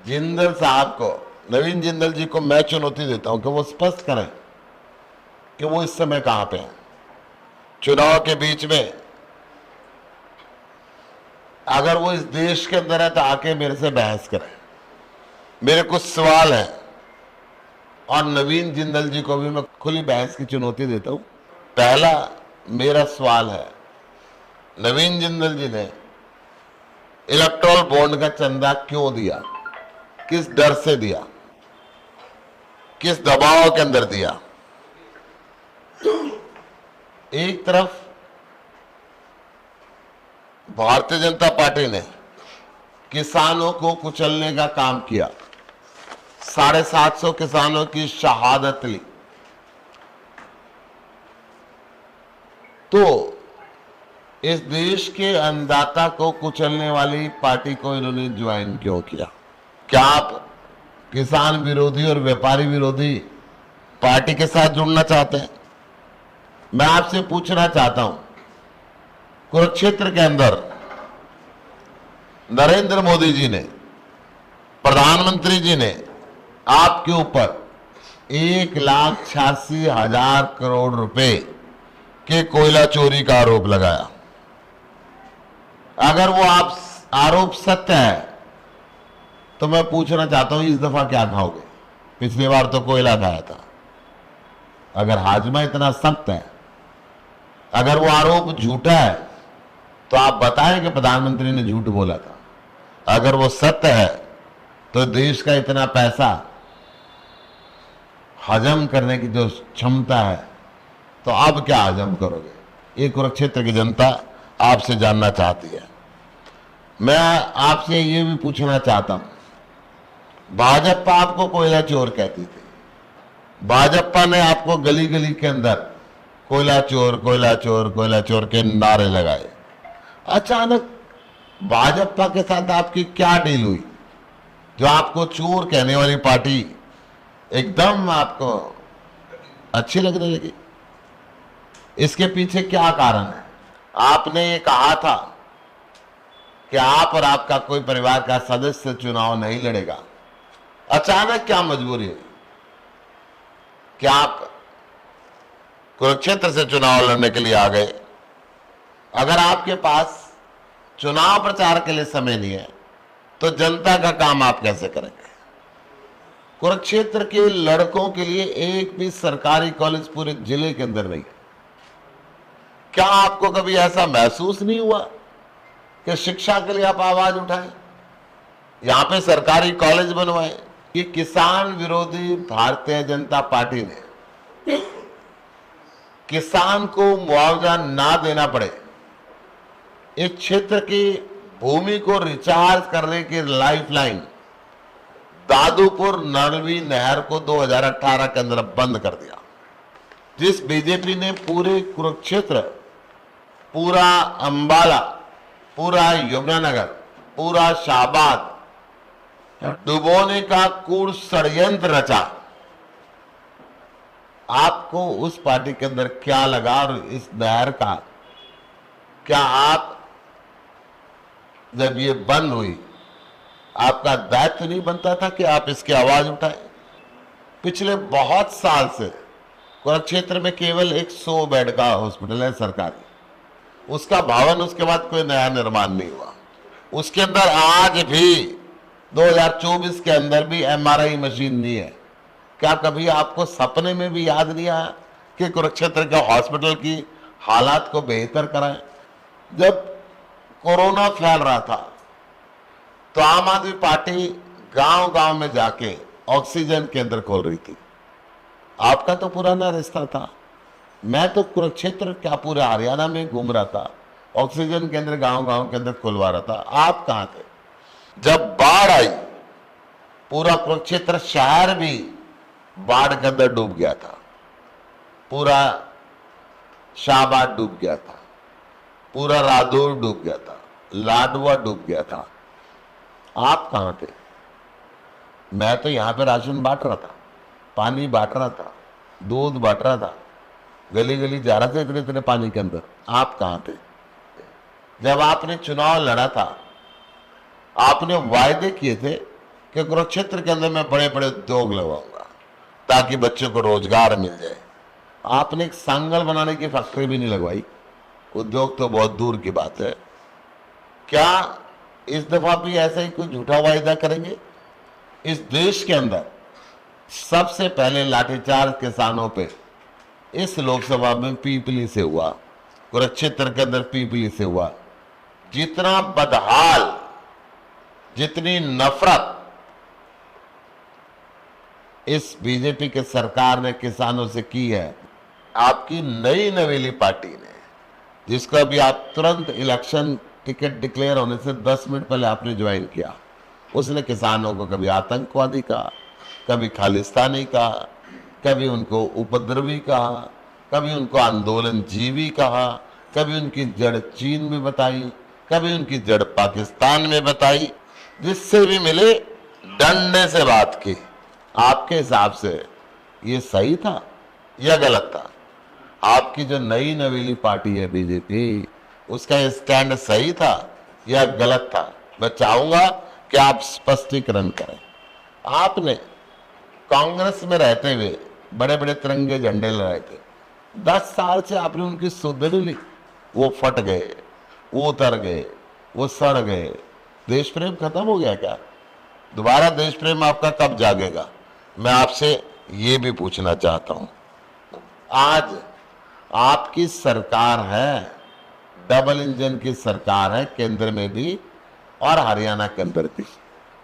जिंदल साहब को, नवीन जिंदल जी को मैं चुनौती देता हूं कि वो स्पष्ट करें कि वो इस समय कहां पे हैं। चुनाव के बीच में अगर वो इस देश के अंदर है तो आके मेरे से बहस करें। मेरे कुछ सवाल हैं और नवीन जिंदल जी को भी मैं खुली बहस की चुनौती देता हूं। पहला मेरा सवाल है, नवीन जिंदल जी ने इलेक्टोरल बॉन्ड का चंदा क्यों दिया, किस डर से दिया, किस दबाव के अंदर दिया? एक तरफ भारतीय जनता पार्टी ने किसानों को कुचलने का काम किया, 750 किसानों की शहादत ली, तो इस देश के अन्नदाता को कुचलने वाली पार्टी को इन्होंने ज्वाइन क्यों किया? क्या आप किसान विरोधी और व्यापारी विरोधी पार्टी के साथ जुड़ना चाहते हैं? मैं आपसे पूछना चाहता हूं, कुरुक्षेत्र के अंदर नरेंद्र मोदी जी ने, प्रधानमंत्री जी ने आपके ऊपर 1,86,000 करोड़ रुपए के कोयला चोरी का आरोप लगाया। अगर वो आप आरोप सत्य है तो मैं पूछना चाहता हूं, इस दफा क्या खाओगे? पिछली बार तो कोयला खाया था। अगर हाजमा इतना सख्त है, अगर वो आरोप झूठा है तो आप बताएं कि प्रधानमंत्री ने झूठ बोला था। अगर वो सत्य है तो देश का इतना पैसा हजम करने की जो क्षमता है, तो अब क्या हजम करोगे? ये कुरुक्षेत्र की जनता आपसे जानना चाहती है। मैं आपसे ये भी पूछना चाहता हूं, भाजपा आपको कोयला चोर कहती थी, भाजपा ने आपको गली गली के अंदर कोयला चोर, कोयला चोर, कोयला चोर के नारे लगाए। अचानक भाजपा के साथ आपकी क्या डील हुई जो आपको चोर कहने वाली पार्टी एकदम आपको अच्छी लगने लगी? इसके पीछे क्या कारण है? आपने ये कहा था कि आप और आपका कोई परिवार का सदस्य चुनाव नहीं लड़ेगा। अचानक क्या मजबूरी हुई कि आप कुरुक्षेत्र से चुनाव लड़ने के लिए आ गए? अगर आपके पास चुनाव प्रचार के लिए समय नहीं है तो जनता का काम आप कैसे करेंगे? कुरुक्षेत्र के लड़कों के लिए एक भी सरकारी कॉलेज पूरे जिले के अंदर नहीं है। क्या आपको कभी ऐसा महसूस नहीं हुआ कि शिक्षा के लिए आप आवाज उठाएं, यहां पे सरकारी कॉलेज बनवाएं? कि किसान विरोधी भारतीय जनता पार्टी ने किसान को मुआवजा ना देना पड़े, इस क्षेत्र की भूमि को रिचार्ज करने की लाइफलाइन दादूपुर नलवी नहर को 2018 के अंदर बंद कर दिया। जिस बीजेपी ने पूरे कुरुक्षेत्र, पूरा अंबाला, पूरा यमुनानगर, पूरा शाहबाद डुबोने का कूड़ षड्यंत्र रचा, आपको उस पार्टी के अंदर क्या लगा? और इस नहर का क्या आप, जब ये बंद हुई, आपका दायित्व नहीं बनता था कि आप इसकी आवाज उठाएं? पिछले बहुत साल से कुरुक्षेत्र में केवल एक 100 बेड का हॉस्पिटल है सरकारी, उसका भवन उसके बाद कोई नया निर्माण नहीं हुआ। उसके अंदर आज भी 2024 के अंदर भी MRI मशीन नहीं है। क्या कभी आपको सपने में भी याद नहीं आया कि कुरुक्षेत्र के हॉस्पिटल की हालात को बेहतर कराएं? जब कोरोना फैल रहा था तो आम आदमी पार्टी गांव-गांव में जाके ऑक्सीजन केंद्र खोल रही थी। आपका तो पुराना रिश्ता था, मैं तो कुरुक्षेत्र क्या पूरे हरियाणा में घूम रहा था, ऑक्सीजन केंद्र गांव-गांव के अंदर खुलवा रहा था। आप कहां थे जब बाढ़ आई? पूरा कुरुक्षेत्र शहर भी बाढ़ के अंदर डूब गया था, पूरा शाहबाद डूब गया था, पूरा रादौर डूब गया था, लाडवा डूब गया था। आप कहां थे? मैं तो यहां पे राशन बांट रहा था, पानी बांट रहा था, दूध बांट रहा था, गली गली जा रहा था इतने इतने पानी के अंदर। आप कहां थे जब आपने चुनाव लड़ा था? आपने वायदे किए थे कि कुरुक्षेत्र के अंदर मैं बड़े बड़े उद्योग लगाऊंगा ताकि बच्चों को रोजगार मिल जाए। आपने एक सांगल बनाने की फैक्ट्री भी नहीं लगवाई, उद्योग तो बहुत दूर की बात है। क्या इस दफा भी ऐसा ही कुछ झूठा वायदा करेंगे? इस देश के अंदर सबसे पहले लाठीचार्ज किसानों पे इस लोकसभा में पीपली से हुआ, कुरुक्षेत्र के अंदर पीपली से हुआ। जितना बदहाल, जितनी नफरत इस बीजेपी के सरकार ने किसानों से की है, आपकी नई नवेली पार्टी ने, जिसको अभी आप तुरंत इलेक्शन टिकट डिक्लेयर होने से 10 मिनट पहले आपने ज्वाइन किया, उसने किसानों को कभी आतंकवादी कहा, कभी खालिस्तानी कहा, कभी उनको उपद्रवी कहा, कभी उनको आंदोलन जीवी कहा, कभी उनकी जड़ चीन में बताई, कभी उनकी जड़ पाकिस्तान में बताई। जिससे भी मिले डंडे से बात की। आपके हिसाब से ये सही था या गलत था? आपकी जो नई नवेली पार्टी है बीजेपी, उसका स्टैंड सही था या गलत था? मैं चाहूंगा कि आप स्पष्टीकरण करें। आपने कांग्रेस में रहते हुए बड़े बड़े तिरंगे झंडे लगाए थे, 10 साल से आपने उनकी सुध नहीं ली। वो फट गए, वो उतर गए, वो सड़ गए। देश प्रेम खत्म हो गया क्या? दोबारा देश प्रेम आपका कब जागेगा? मैं आपसे ये भी पूछना चाहता हूं। आज आपकी सरकार है, डबल इंजन की सरकार है, केंद्र में भी और हरियाणा के अंदर भी।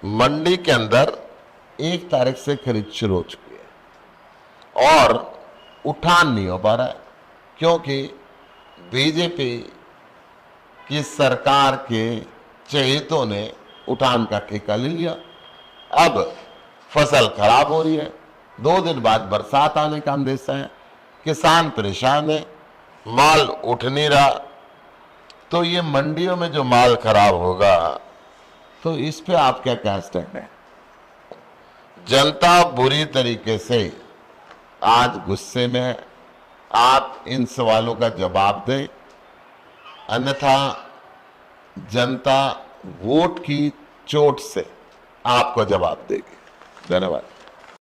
मंडी के अंदर 1 तारीख से खरीद शुरू हो चुकी है और उठान नहीं हो पा रहा है, क्योंकि बीजेपी की सरकार के चहेतों ने उठान का ठेका ले लिया। अब फसल खराब हो रही है, 2 दिन बाद बरसात आने का अंदेशा है, किसान परेशान है, माल उठ नहीं रहा। तो ये मंडियों में जो माल खराब होगा, तो इस पे आपका क्या स्टैंड है? जनता बुरी तरीके से आज गुस्से में है। आप इन सवालों का जवाब दें, अन्यथा जनता वोट की चोट से आपको जवाब देगी। धन्यवाद।